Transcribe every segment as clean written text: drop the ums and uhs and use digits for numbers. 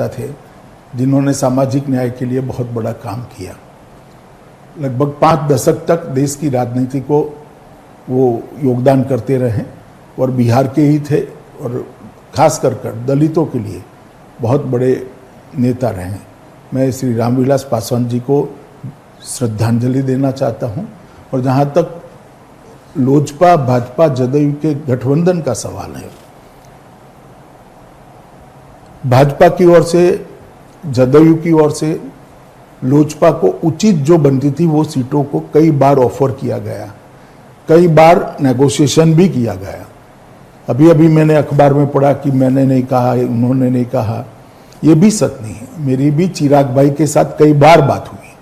थे जिन्होंने सामाजिक न्याय के लिए बहुत बड़ा काम किया। लगभग 5 दशक तक देश की राजनीति को वो योगदान करते रहे और बिहार के ही थे और खास कर दलितों के लिए बहुत बड़े नेता रहे। मैं श्री रामविलास पासवान जी को श्रद्धांजलि देना चाहता हूं। और जहां तक लोजपा भाजपा जदयू के गठबंधन का सवाल है, भाजपा की ओर से जदयू की ओर से लोजपा को उचित जो बनती थी वो सीटों को कई बार ऑफर किया गया, कई बार नेगोशिएशन भी किया गया। अभी अभी मैंने अखबार में पढ़ा कि मैंने नहीं कहा, उन्होंने नहीं कहा, ये भी सच नहीं है। मेरी भी चिराग भाई के साथ कई बार बात हुई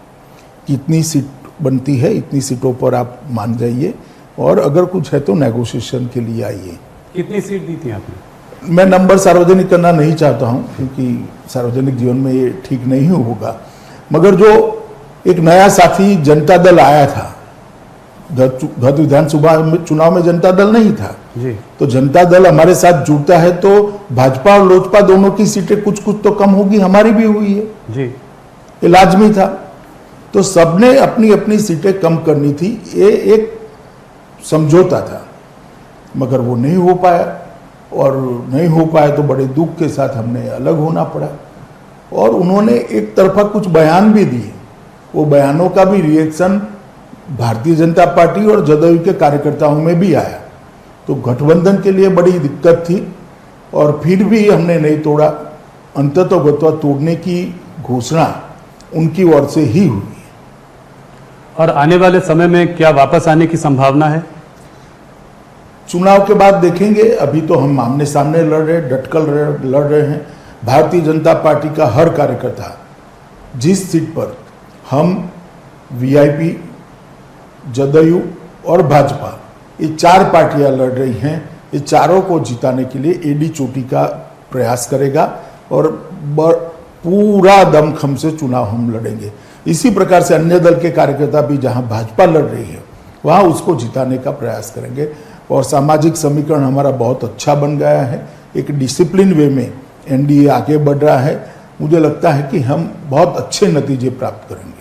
कि इतनी सीट बनती है, इतनी सीटों पर आप मान जाइए और अगर कुछ है तो नेगोशिएशन के लिए आइए। कितनी सीट दी थी आपने? मैं नंबर सार्वजनिक करना नहीं चाहता हूं क्योंकि सार्वजनिक जीवन में ये ठीक नहीं होगा, मगर जो एक नया साथी जनता दल आया था, गत विधानसभा चुनाव में जनता दल नहीं था जी। तो जनता दल हमारे साथ जुड़ता है तो भाजपा और लोजपा दोनों की सीटें कुछ कुछ तो कम होगी, हमारी भी हुई है जी, ये लाजमी था। तो सबने अपनी अपनी सीटें कम करनी थी, ये एक समझौता था, मगर वो नहीं हो पाया और नहीं हो पाया तो बड़े दुख के साथ हमने अलग होना पड़ा। और उन्होंने एक तरफा कुछ बयान भी दिए, वो बयानों का भी रिएक्शन भारतीय जनता पार्टी और जदयू के कार्यकर्ताओं में भी आया, तो गठबंधन के लिए बड़ी दिक्कत थी और फिर भी हमने नहीं तोड़ा। अंततः तोड़ने की घोषणा उनकी ओर से ही हुई। और आने वाले समय में क्या वापस आने की संभावना है? चुनाव के बाद देखेंगे। अभी तो हम आमने सामने लड़ रहे, डटकर लड़ रहे हैं। भारतीय जनता पार्टी का हर कार्यकर्ता जिस सीट पर हम वीआईपी, जदयू और भाजपा ये 4 पार्टियां लड़ रही हैं, ये चारों को जिताने के लिए एडी चोटी का प्रयास करेगा और पूरा दमखम से चुनाव हम लड़ेंगे। इसी प्रकार से अन्य दल के कार्यकर्ता भी जहां भाजपा लड़ रही है वहां उसको जिताने का प्रयास करेंगे। और सामाजिक समीकरण हमारा बहुत अच्छा बन गया है, एक डिसिप्लिन वे में एनडीए आगे बढ़ रहा है। मुझे लगता है कि हम बहुत अच्छे नतीजे प्राप्त करेंगे।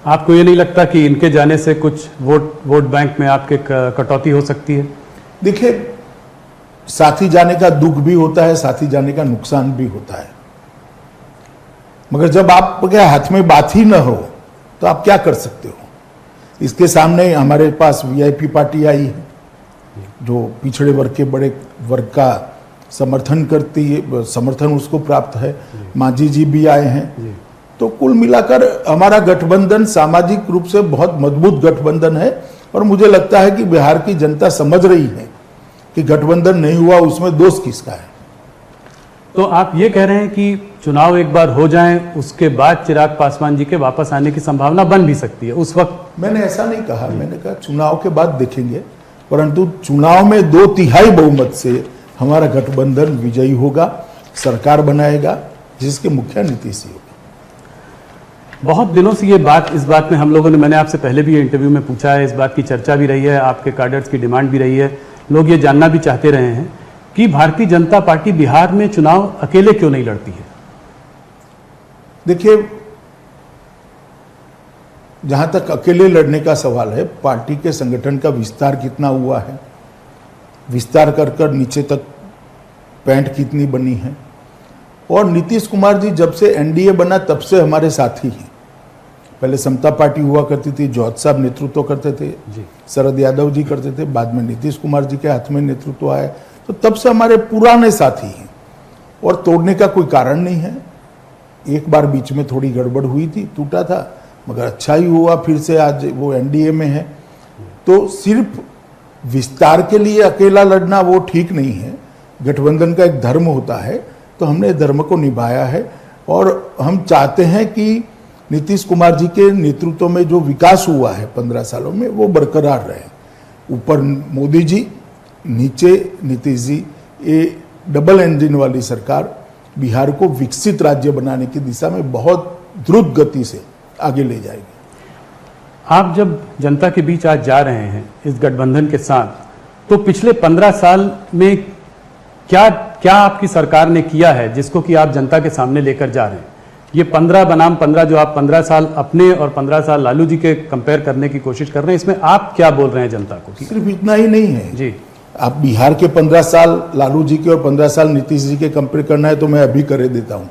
आपको ये नहीं लगता कि इनके जाने से कुछ वोट बैंक में आपके कटौती हो सकती है? देखिए, साथी जाने का दुख भी होता है, साथी जाने का नुकसान भी होता है, मगर जब आपके हाथ में बात ही न हो तो आप क्या कर सकते हो। इसके सामने हमारे पास वीआईपी पार्टी आई है जो पिछड़े वर्ग के बड़े वर्ग का समर्थन करती है, समर्थन उसको प्राप्त है। मांझी जी भी आए हैं। तो कुल मिलाकर हमारा गठबंधन सामाजिक रूप से बहुत मजबूत गठबंधन है और मुझे लगता है कि बिहार की जनता समझ रही है कि गठबंधन नहीं हुआ उसमें दोष किसका है। तो आप ये कह रहे हैं कि चुनाव एक बार हो जाएं, उसके बाद चिराग पासवान जी के वापस आने की संभावना बन भी सकती है उस वक्त? मैंने ऐसा नहीं कहा, मैंने कहा चुनाव के बाद देखेंगे, परंतु चुनाव में 2/3 बहुमत से हमारा गठबंधन विजयी होगा, सरकार बनाएगा जिसके मुखिया नीतीश जी होगा। बहुत दिनों से इस बात में हम लोगों ने, मैंने आपसे पहले भी ये इंटरव्यू में पूछा है, इस बात की चर्चा भी रही है, आपके कैडर्स की डिमांड भी रही है, लोग ये जानना भी चाहते रहे हैं कि भारतीय जनता पार्टी बिहार में चुनाव अकेले क्यों नहीं लड़ती है? देखिए, जहां तक अकेले लड़ने का सवाल है, पार्टी के संगठन का विस्तार कितना हुआ है, विस्तार कर नीचे तक पैंठ कितनी बनी है। और नीतीश कुमार जी जब से एनडीए बना तब से हमारे साथी हैं। पहले समता पार्टी हुआ करती थी, जौहर साहब नेतृत्व करते थे, शरद यादव जी करते थे, बाद में नीतीश कुमार जी के हाथ में नेतृत्व आया, तो तब से हमारे पुराने साथी हैं और तोड़ने का कोई कारण नहीं है। एक बार बीच में थोड़ी गड़बड़ हुई थी, टूटा था, मगर अच्छा ही हुआ, फिर से आज वो एनडीए में है। तो सिर्फ विस्तार के लिए अकेला लड़ना वो ठीक नहीं है, गठबंधन का एक धर्म होता है, तो हमने धर्म को निभाया है और हम चाहते हैं कि नीतीश कुमार जी के नेतृत्व में जो विकास हुआ है 15 सालों में वो बरकरार रहे। ऊपर मोदी जी, नीचे नीतीश जी, ये डबल इंजन वाली सरकार बिहार को विकसित राज्य बनाने की दिशा में बहुत द्रुत गति से आगे ले जाएगी। आप जब जनता के बीच आज जा रहे हैं इस गठबंधन के साथ, तो पिछले 15 साल में क्या क्या आपकी सरकार ने किया है जिसको कि आप जनता के सामने लेकर जा रहे हैं? ये 15 बनाम 15 जो आप 15 साल अपने और 15 साल लालू जी के कंपेयर करने की कोशिश कर रहे हैं, इसमें आप क्या बोल रहे हैं जनता को? सिर्फ इतना ही नहीं है जी, आप बिहार के 15 साल लालू जी के और 15 साल नीतीश जी के कंपेयर करना है तो मैं अभी कर देता हूं,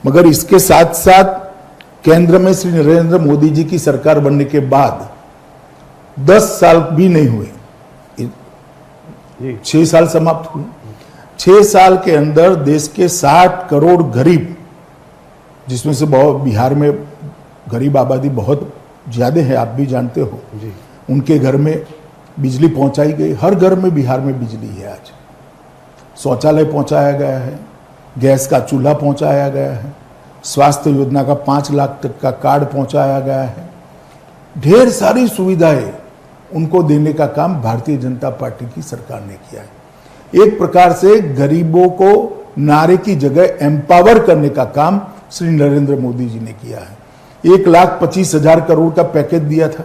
मगर इसके साथ साथ केंद्र में श्री नरेंद्र मोदी जी की सरकार बनने के बाद 10 साल भी नहीं हुए, 6 साल समाप्त हुए। 6 साल के अंदर देश के 60 करोड़ गरीब, जिसमें से बहुत बिहार में गरीब आबादी बहुत ज्यादा है, आप भी जानते हो, उनके घर में बिजली पहुंचाई गई। हर घर में बिहार में बिजली है आज, शौचालय पहुंचाया गया है, गैस का चूल्हा पहुंचाया गया है, स्वास्थ्य योजना का 5 लाख तक का कार्ड पहुंचाया गया है। ढेर सारी सुविधाएं उनको देने का काम भारतीय जनता पार्टी की सरकार ने किया है। एक प्रकार से गरीबों को नारे की जगह एम्पावर करने का काम श्री नरेंद्र मोदी जी ने किया है। 1,25,000 करोड़ का पैकेज दिया था,